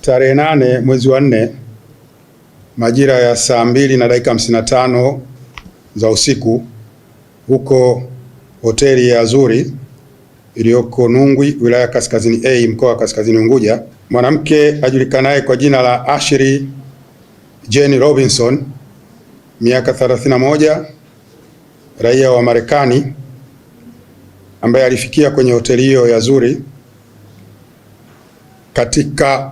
Tarehe 8 mwezi wa 4 majira ya saa 2:55 za usiku huko hoteli ya Azuri iliyoko Nungwi, wilaya Kaskazini A, mkoa wa Kaskazini Unguja, mwanamke ajulikanaye kwa jina la Ashley Jane Robinson, miaka 31, raia wa Marekani, ambaye alifikia kwenye hoteli hiyo ya Azuri katika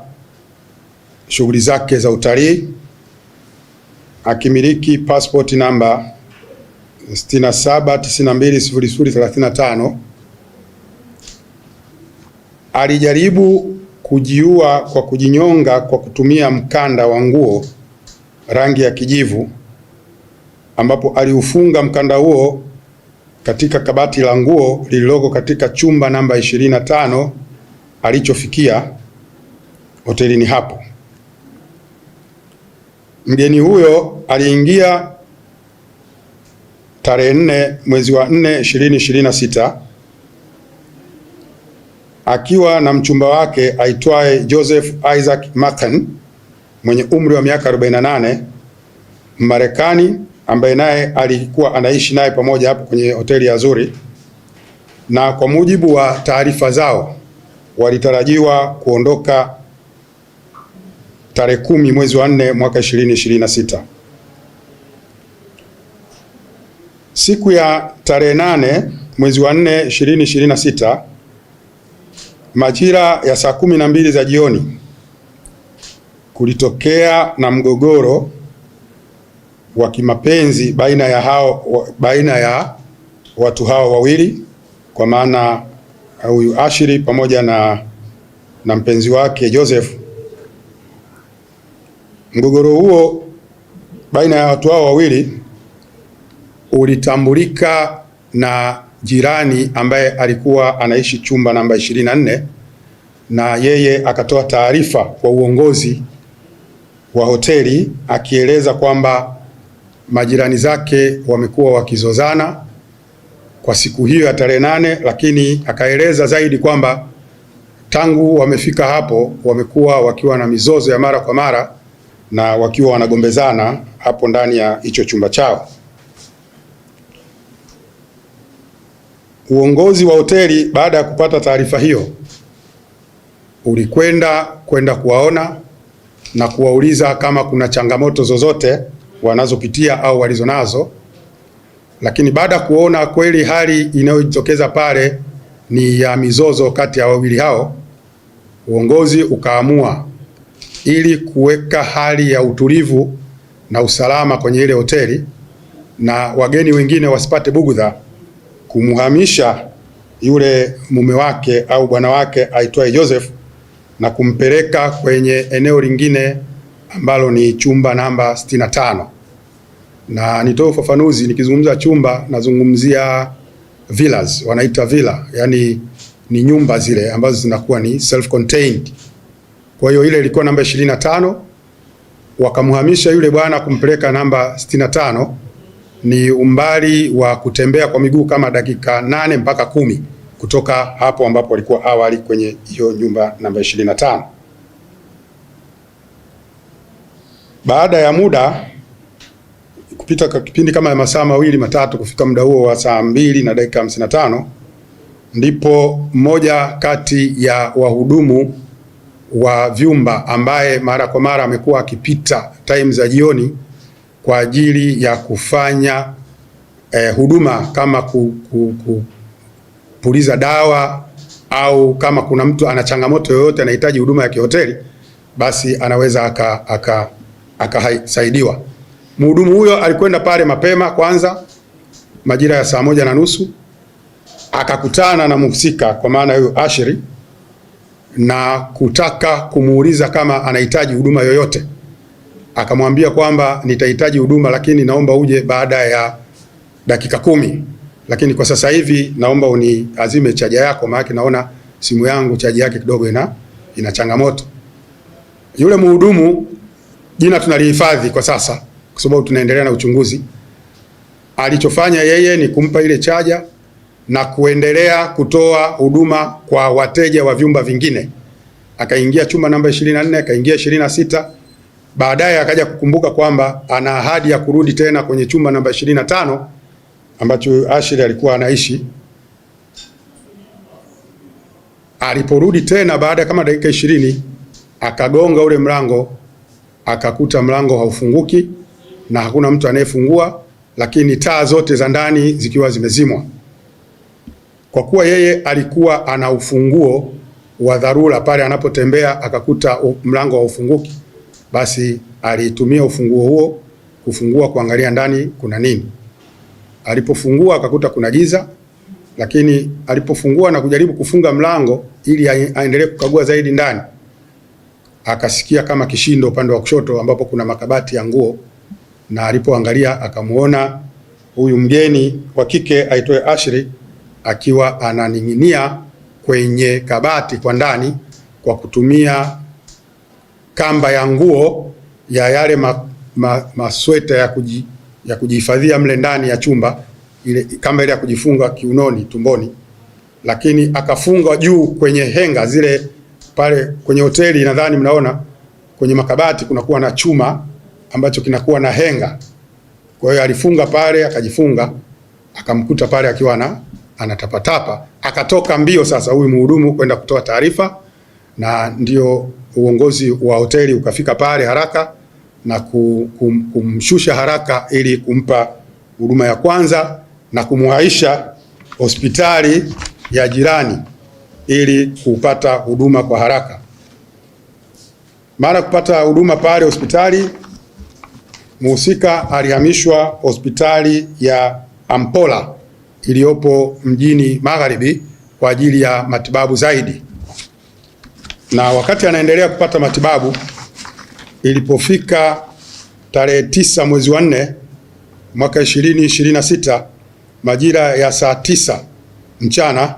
shughuli zake za utalii akimiliki passport namba 67920035. Alijaribu kujiua kwa kujinyonga kwa kutumia mkanda wa nguo rangi ya kijivu, ambapo aliufunga mkanda huo katika kabati la nguo lililoko katika chumba namba 25 alichofikia hotelini hapo. Mgeni huyo aliingia tarehe 4 mwezi wa 4 2026 akiwa na mchumba wake aitwaye Joseph Isaac Mathan mwenye umri wa miaka 48, Marekani, ambaye naye alikuwa anaishi naye pamoja hapo kwenye hoteli ya Azuri, na kwa mujibu wa taarifa zao walitarajiwa kuondoka tarehe 10 mwezi wa 4 mwaka 2026. Siku ya tarehe 8 mwezi wa 4 2026 majira ya saa 12 za jioni kulitokea na mgogoro wa kimapenzi baina ya watu hao wawili, kwa maana huyu Ashley pamoja na mpenzi wake Joseph. Mgogoro huo baina ya watu hao wawili ulitambulika na jirani ambaye alikuwa anaishi chumba namba 24, na yeye akatoa taarifa kwa uongozi wa hoteli akieleza kwamba majirani zake wamekuwa wakizozana kwa siku hiyo ya tarehe 8, lakini akaeleza zaidi kwamba tangu wamefika hapo wamekuwa wakiwa na mizozo ya mara kwa mara na wakiwa wanagombezana hapo ndani ya hicho chumba chao. Uongozi wa hoteli baada ya kupata taarifa hiyo ulikwenda kuwaona na kuwauliza kama kuna changamoto zozote wanazopitia au walizonazo, lakini baada ya kuona kweli hali inayojitokeza pale ni ya mizozo kati ya wawili hao, uongozi ukaamua ili kuweka hali ya utulivu na usalama kwenye ile hoteli na wageni wengine wasipate bugudha, kumhamisha yule mume wake au bwana wake aitwaye Joseph na kumpeleka kwenye eneo lingine ambalo ni chumba namba 65. Na nitoe ufafanuzi, nikizungumza chumba nazungumzia villas, wanaita villa, yani ni nyumba zile ambazo zinakuwa ni self contained. Kwa hiyo ile ilikuwa namba 25, wakamhamisha yule bwana kumpeleka namba 65. Ni umbali wa kutembea kwa miguu kama dakika 8 mpaka 10 kutoka hapo ambapo walikuwa awali kwenye hiyo nyumba namba 25. Baada ya muda kupita kipindi kama masaa 2-3 kufika muda huo wa saa 2:55 ndipo mmoja kati ya wahudumu wa vyumba ambaye mara kwa mara amekuwa akipita time za jioni kwa ajili ya kufanya huduma kama kupuliza dawa au kama kuna mtu ana changamoto yoyote anahitaji huduma ya kihoteli, basi anaweza akasaidiwa. Mhudumu huyo alikwenda pale mapema kwanza majira ya saa 1:30 akakutana na mhusika kwa maana huyo Ashley na kutaka kumuuliza kama anahitaji huduma yoyote. Akamwambia kwamba nitahitaji huduma, lakini naomba uje baada ya dakika 10, lakini kwa sasa hivi naomba uniazime chaja yako, maana naona simu yangu chaji yake kidogo ina changamoto. Yule mhudumu, jina tunalihifadhi kwa sasa kwa sababu tunaendelea na uchunguzi, alichofanya yeye ni kumpa ile chaja na kuendelea kutoa huduma kwa wateja wa vyumba vingine akaingia chumba namba 24, akaingia 26. Baadaye akaja kukumbuka kwamba ana ahadi ya kurudi tena kwenye chumba namba 25 ambacho Ashley alikuwa anaishi. Aliporudi tena baada kama dakika 20, akagonga ule mlango, akakuta mlango haufunguki na hakuna mtu anayefungua, lakini taa zote za ndani zikiwa zimezimwa. Kwa kuwa yeye alikuwa ana ufunguo wa dharura, pale anapotembea akakuta mlango haufunguki, basi alitumia ufunguo huo kufungua kuangalia ndani kuna nini. Alipofungua akakuta kuna giza, lakini alipofungua na kujaribu kufunga mlango ili aendelee kukagua zaidi ndani, akasikia kama kishindo upande wa kushoto ambapo kuna makabati ya nguo, na alipoangalia akamuona huyu mgeni wa kike aitwaye Ashley akiwa ananing'inia kwenye kabati kwa ndani kwa kutumia kamba ya nguo ya yale masweta ya kujihifadhia mle ndani ya chumba, ile kamba ile ya kujifunga kiunoni, tumboni, lakini akafunga juu kwenye henga zile. Pale kwenye hoteli nadhani mnaona kwenye makabati kunakuwa na chuma ambacho kinakuwa na henga. Kwa hiyo alifunga pale, akajifunga, akamkuta pale akiwa anatapatapa. Akatoka mbio sasa huyu mhudumu kwenda kutoa taarifa, na ndio uongozi wa hoteli ukafika pale haraka na kumshusha haraka ili kumpa huduma ya kwanza na kumwaisha hospitali ya jirani ili kupata huduma kwa haraka. Mara kupata huduma pale hospitali, mhusika alihamishwa hospitali ya Ampola iliyopo mjini Magharibi kwa ajili ya matibabu zaidi. Na wakati anaendelea kupata matibabu, ilipofika tarehe 9 mwezi wa 4 mwaka 2026 majira ya saa 9 mchana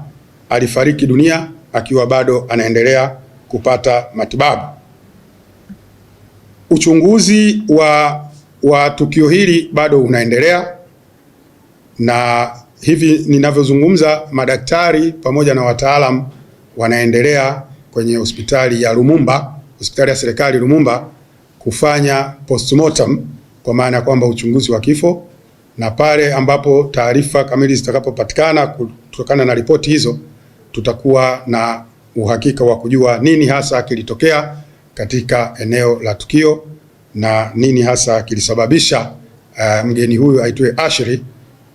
alifariki dunia akiwa bado anaendelea kupata matibabu. Uchunguzi wa tukio hili bado unaendelea, na hivi ninavyozungumza madaktari pamoja na wataalamu wanaendelea kwenye hospitali ya Lumumba, hospitali ya serikali Lumumba, kufanya postmortem, kwa maana ya kwamba uchunguzi wa kifo, na pale ambapo taarifa kamili zitakapopatikana kutokana na ripoti hizo, tutakuwa na uhakika wa kujua nini hasa kilitokea katika eneo la tukio na nini hasa kilisababisha mgeni huyu aitwaye Ashley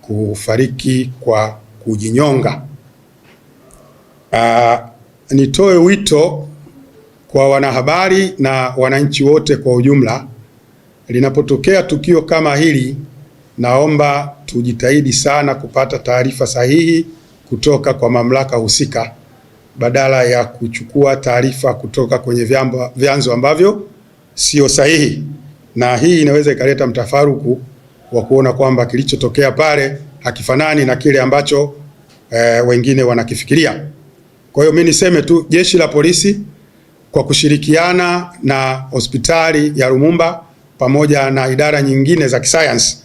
kufariki kwa kujinyonga. Nitoe wito kwa wanahabari na wananchi wote kwa ujumla, linapotokea tukio kama hili, naomba tujitahidi sana kupata taarifa sahihi kutoka kwa mamlaka husika badala ya kuchukua taarifa kutoka kwenye vyanzo ambavyo sio sahihi, na hii inaweza ikaleta mtafaruku wa kuona kwamba kilichotokea pale hakifanani na kile ambacho wengine wanakifikiria. Kwa hiyo mimi niseme tu, jeshi la polisi kwa kushirikiana na hospitali ya Lumumba pamoja na idara nyingine za kisayansi,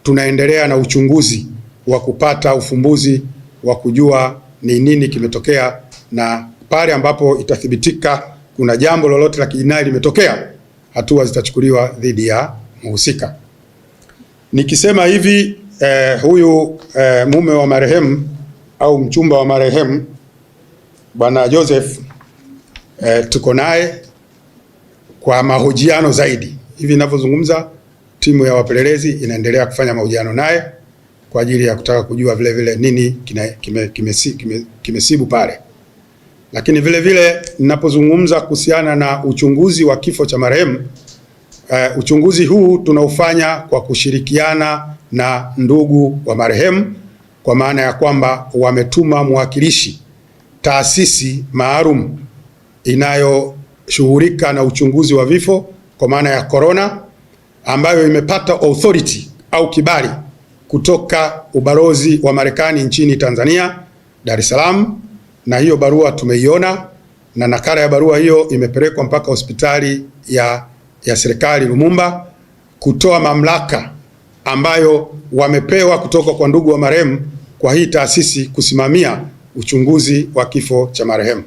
tunaendelea na uchunguzi wa kupata ufumbuzi wa kujua ni nini kimetokea, na pale ambapo itathibitika kuna jambo lolote la kijinai limetokea, hatua zitachukuliwa dhidi ya mhusika. Nikisema hivi, huyu mume wa marehemu au mchumba wa marehemu Bwana Joseph, tuko naye kwa mahojiano zaidi. Hivi ninavyozungumza, timu ya wapelelezi inaendelea kufanya mahojiano naye kwa ajili ya kutaka kujua vile vile nini kimesibu pale. Lakini vile vile ninapozungumza kuhusiana na uchunguzi wa kifo cha marehemu, uchunguzi huu tunaufanya kwa kushirikiana na ndugu wa marehemu, kwa maana ya kwamba wametuma mwakilishi taasisi maalum inayoshughulika na uchunguzi wa vifo kwa maana ya corona, ambayo imepata authority au kibali kutoka ubalozi wa Marekani nchini Tanzania, Dar es Salaam, na hiyo barua tumeiona na nakala ya barua hiyo imepelekwa mpaka hospitali ya serikali Lumumba, kutoa mamlaka ambayo wamepewa kutoka kwa ndugu wa marehemu kwa hii taasisi kusimamia uchunguzi wa kifo cha marehemu.